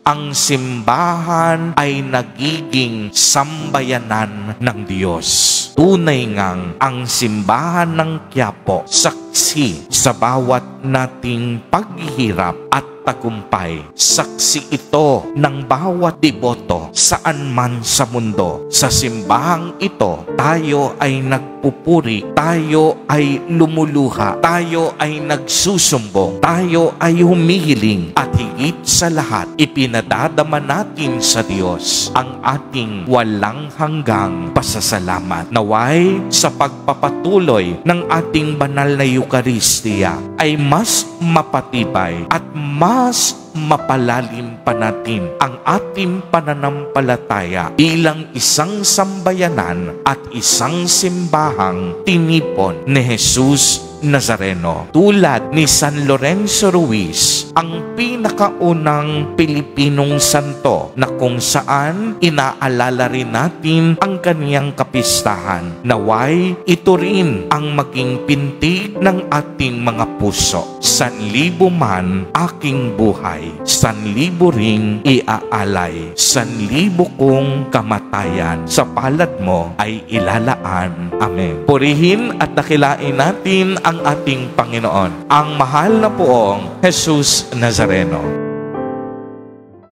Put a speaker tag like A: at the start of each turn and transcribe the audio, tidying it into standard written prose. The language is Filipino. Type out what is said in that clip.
A: ang simbahan ay nagiging sambayanan ng Diyos. Tunay ngang ang simbahan ng Quiapo saksi sa bawat nating paghihirap at tagumpay. Saksi ito ng bawat deboto saan man sa mundo. Sa simbahang ito, tayo ay nagpupuri, tayo ay lumuluha, tayo ay nagsusumbong, tayo ay humihiling, at higit sa lahat, ipinadadama natin sa Diyos ang ating walang hanggang pasasalamat. Naway sa pagpapatuloy ng ating banal na Eucharistia ay mas mapatibay at mas mapalalim pa natin ang ating pananampalataya bilang isang sambayanan at isang simbahang tinipon ni Jesus Nazareno. Tulad ni San Lorenzo Ruiz, ang pinakaunang Pilipinong santo na kung saan inaalala rin natin ang kaniyang kapistahan. Naway ito rin ang maging pintig ng ating mga puso. Sanlibo man aking buhay, sanlibo ring iaalay, sanlibo kong kamatayan sa palad mo ay ilalaan. Amen. Purihin at dakilain natin ang ating Panginoon, ang mahal na poong Jesus Nazareno.